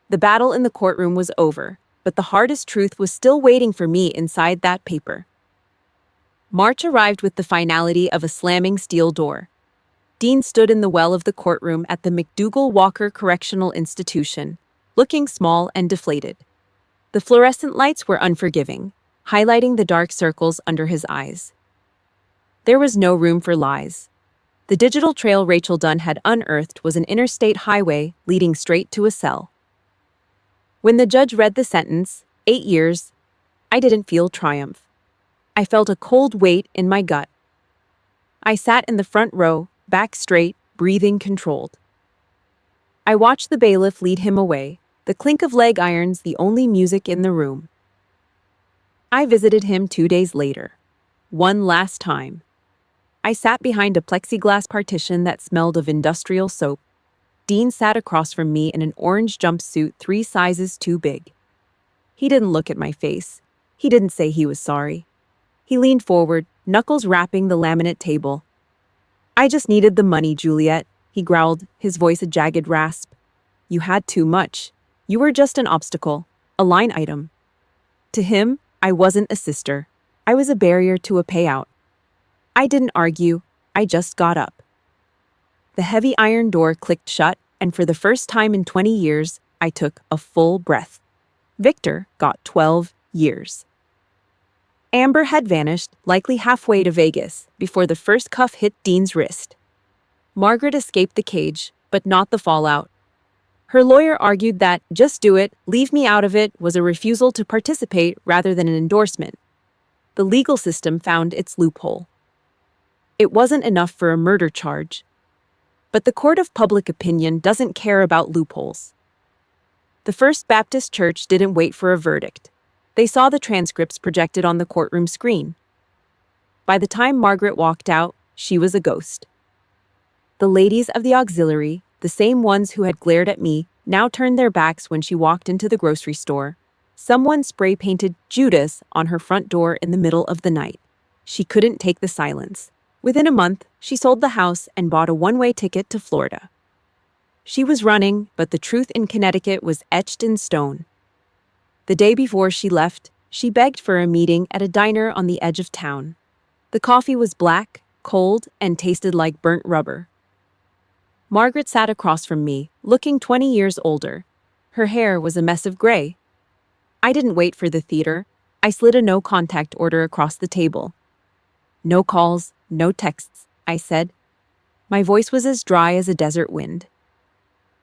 The battle in the courtroom was over, but the hardest truth was still waiting for me inside that paper. March arrived with the finality of a slamming steel door. Dean stood in the well of the courtroom at the McDougal Walker Correctional Institution, looking small and deflated. The fluorescent lights were unforgiving, highlighting the dark circles under his eyes. There was no room for lies. The digital trail Rachel Dunn had unearthed was an interstate highway leading straight to a cell. When the judge read the sentence, 8 years, I didn't feel triumph. I felt a cold weight in my gut. I sat in the front row, back straight, breathing controlled. I watched the bailiff lead him away, the clink of leg irons the only music in the room. I visited him 2 days later. One last time. I sat behind a plexiglass partition that smelled of industrial soap. Dean sat across from me in an orange jumpsuit 3 sizes too big. He didn't look at my face. He didn't say he was sorry. He leaned forward, knuckles rapping the laminate table. I just needed the money, Juliet, he growled, his voice a jagged rasp. You had too much. You were just an obstacle, a line item. To him, I wasn't a sister. I was a barrier to a payout. I didn't argue, I just got up. The heavy iron door clicked shut, and for the first time in 20 years, I took a full breath. Victor got 12 years. Amber had vanished, likely halfway to Vegas, before the first cuff hit Dean's wrist. Margaret escaped the cage, but not the fallout. Her lawyer argued that "just do it, leave me out of it" was a refusal to participate rather than an endorsement. The legal system found its loophole. It wasn't enough for a murder charge. But the court of public opinion doesn't care about loopholes. The First Baptist Church didn't wait for a verdict. They saw the transcripts projected on the courtroom screen. By the time Margaret walked out, she was a ghost. The ladies of the auxiliary, the same ones who had glared at me, now turned their backs when she walked into the grocery store. Someone spray-painted Judas on her front door in the middle of the night. She couldn't take the silence. Within a month, she sold the house and bought a one-way ticket to Florida. She was running, but the truth in Connecticut was etched in stone. The day before she left, she begged for a meeting at a diner on the edge of town. The coffee was black, cold, and tasted like burnt rubber. Margaret sat across from me, looking 20 years older. Her hair was a mess of gray. I didn't wait for the theater. I slid a no-contact order across the table. No calls, no texts, I said. My voice was as dry as a desert wind.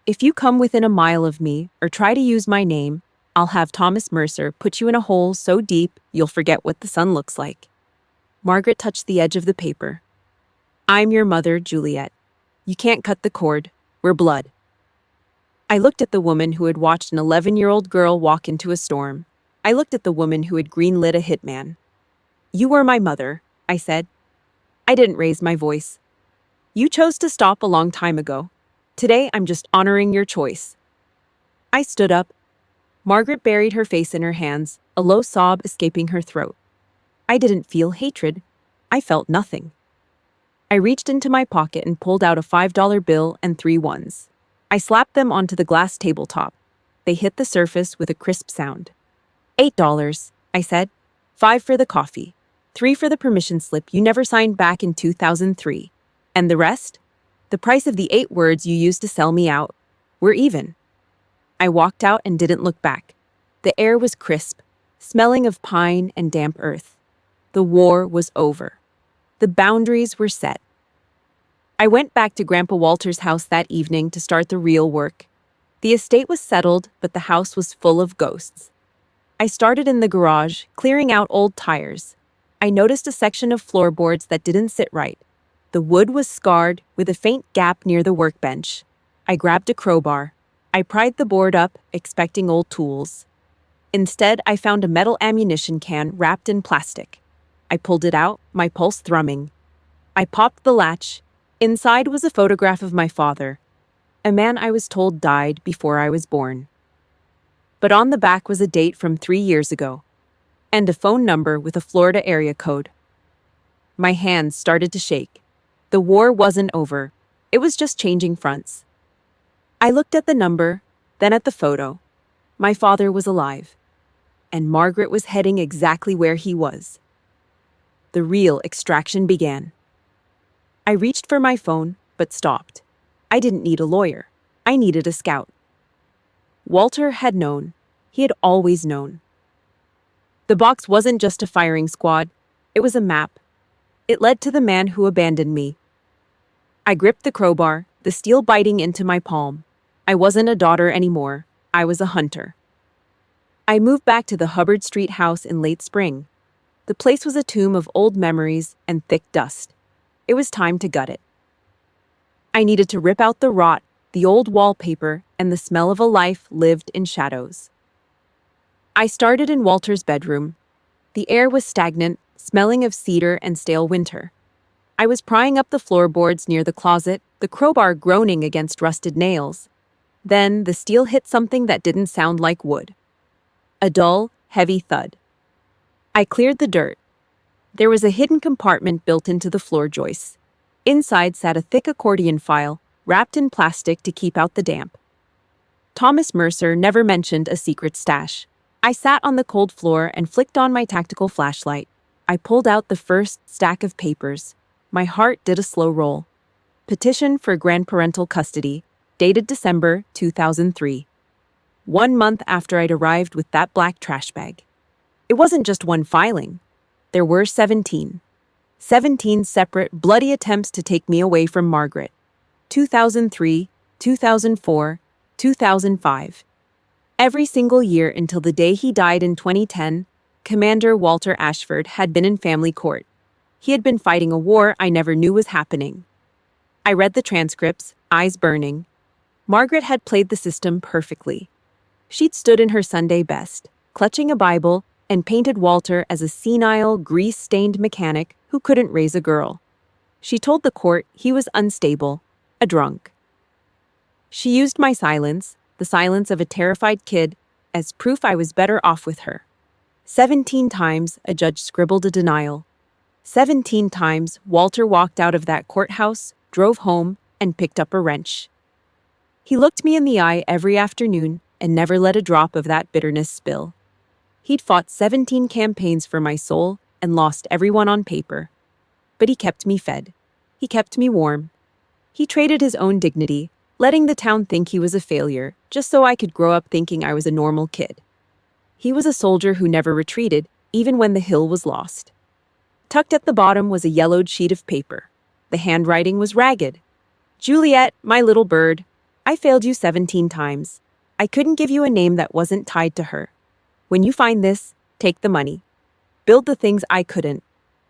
If you come within a mile of me or try to use my name, I'll have Thomas Mercer put you in a hole so deep you'll forget what the sun looks like. Margaret touched the edge of the paper. I'm your mother, Juliet. You can't cut the cord. We're blood. I looked at the woman who had watched an 11-year-old girl walk into a storm. I looked at the woman who had greenlit a hitman. You were my mother, I said. I didn't raise my voice. You chose to stop a long time ago. Today, I'm just honoring your choice. I stood up. Margaret buried her face in her hands, a low sob escaping her throat. I didn't feel hatred. I felt nothing. I reached into my pocket and pulled out a $5 bill and 3 ones. I slapped them onto the glass tabletop. They hit the surface with a crisp sound. $8, I said. 5 for the coffee. 3 for the permission slip you never signed back in 2003. And the rest? The price of the 8 words you used to sell me out. We're even. I walked out and didn't look back. The air was crisp, smelling of pine and damp earth. The war was over. The boundaries were set. I went back to Grandpa Walter's house that evening to start the real work. The estate was settled, but the house was full of ghosts. I started in the garage, clearing out old tires. I noticed a section of floorboards that didn't sit right. The wood was scarred, with a faint gap near the workbench. I grabbed a crowbar. I pried the board up, expecting old tools. Instead, I found a metal ammunition can wrapped in plastic. I pulled it out, my pulse thrumming. I popped the latch. Inside was a photograph of my father, a man I was told died before I was born. But on the back was a date from 3 years ago, and a phone number with a Florida area code. My hands started to shake. The war wasn't over. It was just changing fronts. I looked at the number, then at the photo. My father was alive, and Margaret was heading exactly where he was. The real extraction began. I reached for my phone, but stopped. I didn't need a lawyer. I needed a scout. Walter had known. He had always known. The box wasn't just a firing squad. It was a map. It led to the man who abandoned me. I gripped the crowbar, the steel biting into my palm. I wasn't a daughter anymore. I was a hunter. I moved back to the Hubbard Street house in late spring. The place was a tomb of old memories and thick dust. It was time to gut it. I needed to rip out the rot, the old wallpaper, and the smell of a life lived in shadows. I started in Walter's bedroom. The air was stagnant, smelling of cedar and stale winter. I was prying up the floorboards near the closet, the crowbar groaning against rusted nails. Then the steel hit something that didn't sound like wood. A dull, heavy thud. I cleared the dirt. There was a hidden compartment built into the floor joists. Inside sat a thick accordion file, wrapped in plastic to keep out the damp. Thomas Mercer never mentioned a secret stash. I sat on the cold floor and flicked on my tactical flashlight. I pulled out the first stack of papers. My heart did a slow roll. Petition for grandparental custody, dated December 2003. 1 month after I'd arrived with that black trash bag. It wasn't just one filing. There were 17. 17 separate, bloody attempts to take me away from Margaret. 2003, 2004, 2005. Every single year until the day he died in 2010, Commander Walter Ashford had been in family court. He had been fighting a war I never knew was happening. I read the transcripts, eyes burning. Margaret had played the system perfectly. She'd stood in her Sunday best, clutching a Bible, and painted Walter as a senile, grease-stained mechanic who couldn't raise a girl. She told the court he was unstable, a drunk. She used my silence, the silence of a terrified kid, as proof I was better off with her. 17 times a judge scribbled a denial. 17 times Walter walked out of that courthouse, drove home, and picked up a wrench. He looked me in the eye every afternoon and never let a drop of that bitterness spill. He'd fought 17 campaigns for my soul and lost everyone on paper. But he kept me fed. He kept me warm. He traded his own dignity, letting the town think he was a failure, just so I could grow up thinking I was a normal kid. He was a soldier who never retreated, even when the hill was lost. Tucked at the bottom was a yellowed sheet of paper. The handwriting was ragged. Juliet, my little bird, I failed you 17 times. I couldn't give you a name that wasn't tied to her. When you find this, take the money. Build the things I couldn't.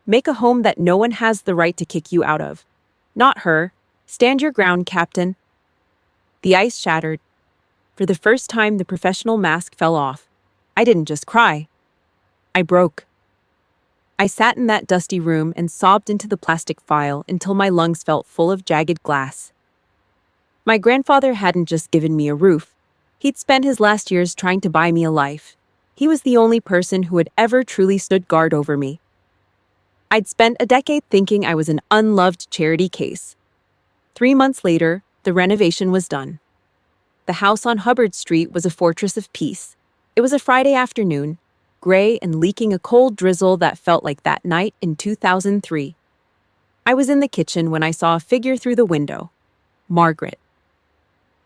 Make a home that no one has the right to kick you out of. Not her. Stand your ground, Captain. The ice shattered. For the first time, the professional mask fell off. I didn't just cry. I broke. I sat in that dusty room and sobbed into the plastic file until my lungs felt full of jagged glass. My grandfather hadn't just given me a roof. He'd spent his last years trying to buy me a life. He was the only person who had ever truly stood guard over me. I'd spent a decade thinking I was an unloved charity case. 3 months later, the renovation was done. The house on Hubbard Street was a fortress of peace. It was a Friday afternoon, gray and leaking a cold drizzle that felt like that night in 2003. I was in the kitchen when I saw a figure through the window. Margaret.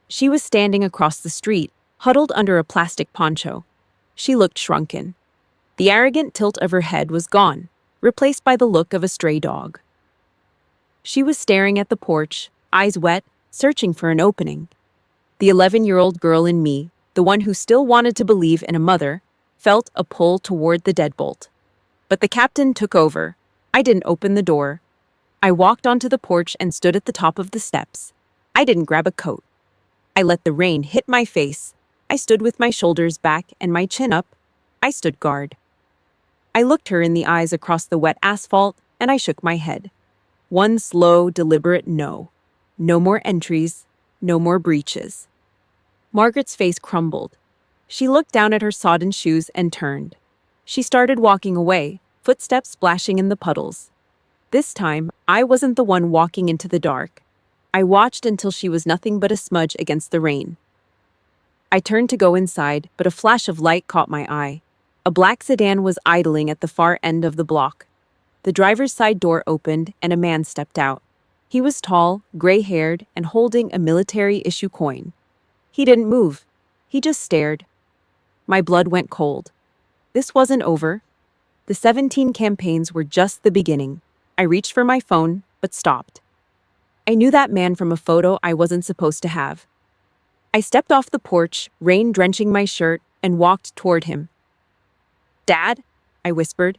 She was standing across the street, huddled under a plastic poncho. She looked shrunken. The arrogant tilt of her head was gone, replaced by the look of a stray dog. She was staring at the porch, eyes wet, searching for an opening. The 11-year-old girl in me, the one who still wanted to believe in a mother, felt a pull toward the deadbolt. But the captain took over. I didn't open the door. I walked onto the porch and stood at the top of the steps. I didn't grab a coat. I let the rain hit my face. I stood with my shoulders back and my chin up. I stood guard. I looked her in the eyes across the wet asphalt, and I shook my head. One slow, deliberate no. No more entries, no more breaches. Margaret's face crumbled. She looked down at her sodden shoes and turned. She started walking away, footsteps splashing in the puddles. This time, I wasn't the one walking into the dark. I watched until she was nothing but a smudge against the rain. I turned to go inside, but a flash of light caught my eye. A black sedan was idling at the far end of the block. The driver's side door opened and a man stepped out. He was tall, gray-haired, and holding a military-issue coin. He didn't move. He just stared. My blood went cold. This wasn't over. The 17 campaigns were just the beginning. I reached for my phone, but stopped. I knew that man from a photo I wasn't supposed to have. I stepped off the porch, rain drenching my shirt, and walked toward him. "Dad?" I whispered.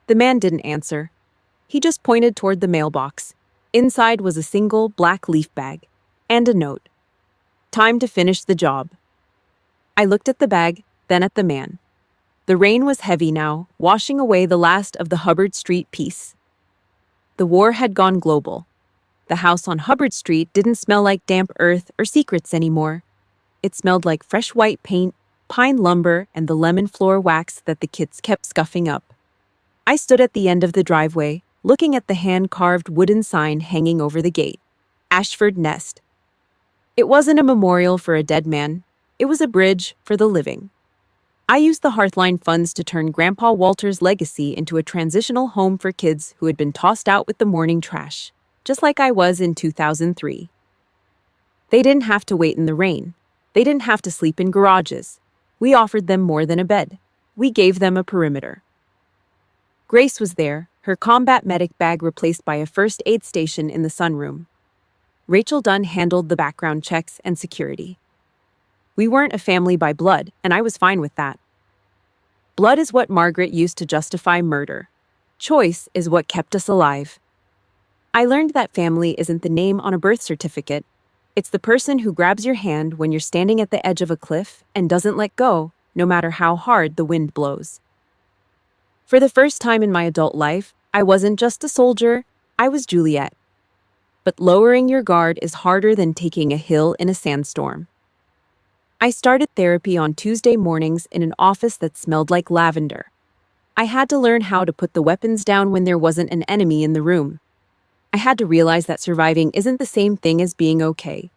The man didn't answer. He just pointed toward the mailbox. Inside was a single black leaf bag and a note. Time to finish the job. I looked at the bag, then at the man. The rain was heavy now, washing away the last of the Hubbard Street peace. The war had gone global. The house on Hubbard Street didn't smell like damp earth or secrets anymore. It smelled like fresh white paint, pine lumber, and the lemon floor wax that the kids kept scuffing up. I stood at the end of the driveway, looking at the hand-carved wooden sign hanging over the gate. Ashford Nest. It wasn't a memorial for a dead man. It was a bridge for the living. I used the Hearthline funds to turn Grandpa Walter's legacy into a transitional home for kids who had been tossed out with the morning trash, just like I was in 2003. They didn't have to wait in the rain. They didn't have to sleep in garages. We offered them more than a bed. We gave them a perimeter. Grace was there, her combat medic bag replaced by a first aid station in the sunroom. Rachel Dunn handled the background checks and security. We weren't a family by blood, and I was fine with that. Blood is what Margaret used to justify murder. Choice is what kept us alive. I learned that family isn't the name on a birth certificate. It's the person who grabs your hand when you're standing at the edge of a cliff and doesn't let go, no matter how hard the wind blows. For the first time in my adult life, I wasn't just a soldier, I was Juliet. But lowering your guard is harder than taking a hill in a sandstorm. I started therapy on Tuesday mornings in an office that smelled like lavender. I had to learn how to put the weapons down when there wasn't an enemy in the room. I had to realize that surviving isn't the same thing as being okay.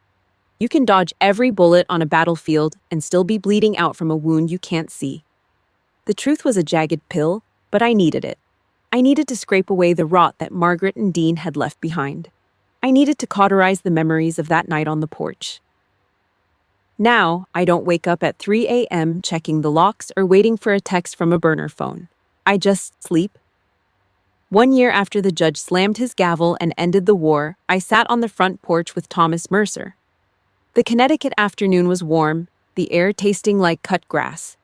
You can dodge every bullet on a battlefield and still be bleeding out from a wound you can't see. The truth was a jagged pill, but I needed it. I needed to scrape away the rot that Margaret and Dean had left behind. I needed to cauterize the memories of that night on the porch. Now, I don't wake up at 3 a.m. checking the locks or waiting for a text from a burner phone. I just sleep. 1 year after the judge slammed his gavel and ended the war, I sat on the front porch with Thomas Mercer. The Connecticut afternoon was warm, the air tasting like cut grass.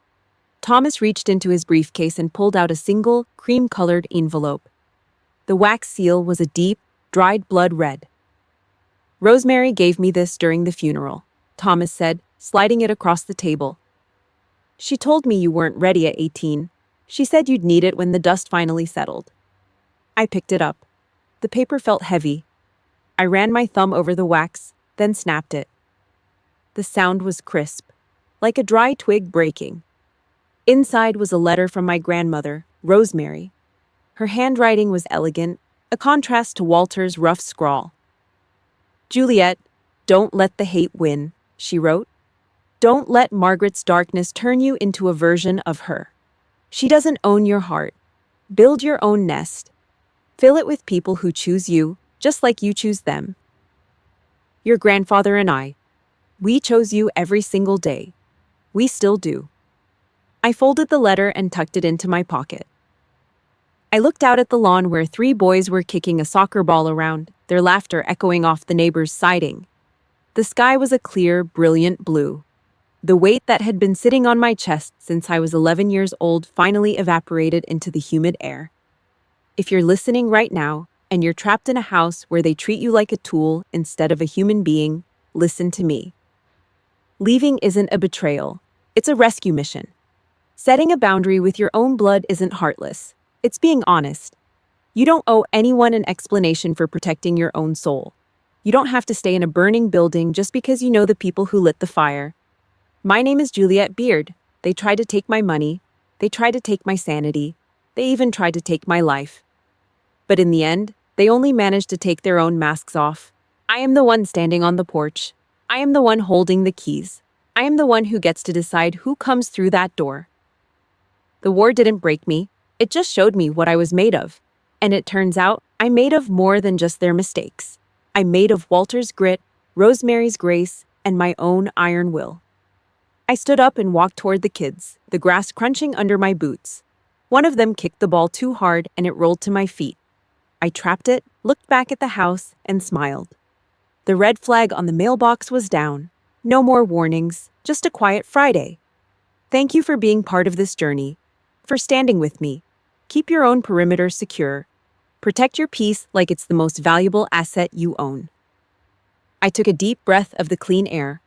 Thomas reached into his briefcase and pulled out a single, cream-colored envelope. The wax seal was a deep, dried blood red. "Rosemary gave me this during the funeral," Thomas said, sliding it across the table. "She told me you weren't ready at 18. She said you'd need it when the dust finally settled." I picked it up. The paper felt heavy. I ran my thumb over the wax, then snapped it. The sound was crisp, like a dry twig breaking. Inside was a letter from my grandmother, Rosemary. Her handwriting was elegant, a contrast to Walter's rough scrawl. "Juliet, don't let the hate win," she wrote. "Don't let Margaret's darkness turn you into a version of her. She doesn't own your heart. Build your own nest. Fill it with people who choose you, just like you choose them. Your grandfather and I, we chose you every single day. We still do." I folded the letter and tucked it into my pocket. I looked out at the lawn where 3 boys were kicking a soccer ball around, their laughter echoing off the neighbor's siding. The sky was a clear, brilliant blue. The weight that had been sitting on my chest since I was 11 years old finally evaporated into the humid air. If you're listening right now, and you're trapped in a house where they treat you like a tool instead of a human being, listen to me. Leaving isn't a betrayal. It's a rescue mission. Setting a boundary with your own blood isn't heartless. It's being honest. You don't owe anyone an explanation for protecting your own soul. You don't have to stay in a burning building just because you know the people who lit the fire. My name is Juliet Beard. They tried to take my money. They tried to take my sanity. They even tried to take my life. But in the end, they only managed to take their own masks off. I am the one standing on the porch. I am the one holding the keys. I am the one who gets to decide who comes through that door. The war didn't break me. It just showed me what I was made of. And it turns out I'm made of more than just their mistakes. I'm made of Walter's grit, Rosemary's grace, and my own iron will. I stood up and walked toward the kids, the grass crunching under my boots. One of them kicked the ball too hard and it rolled to my feet. I trapped it, looked back at the house, and smiled. The red flag on the mailbox was down. No more warnings, just a quiet Friday. Thank you for being part of this journey, for standing with me. Keep your own perimeter secure. Protect your peace like it's the most valuable asset you own. I took a deep breath of the clean air.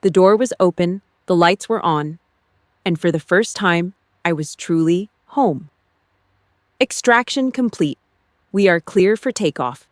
The door was open, the lights were on, and for the first time, I was truly home. Extraction complete. We are clear for takeoff.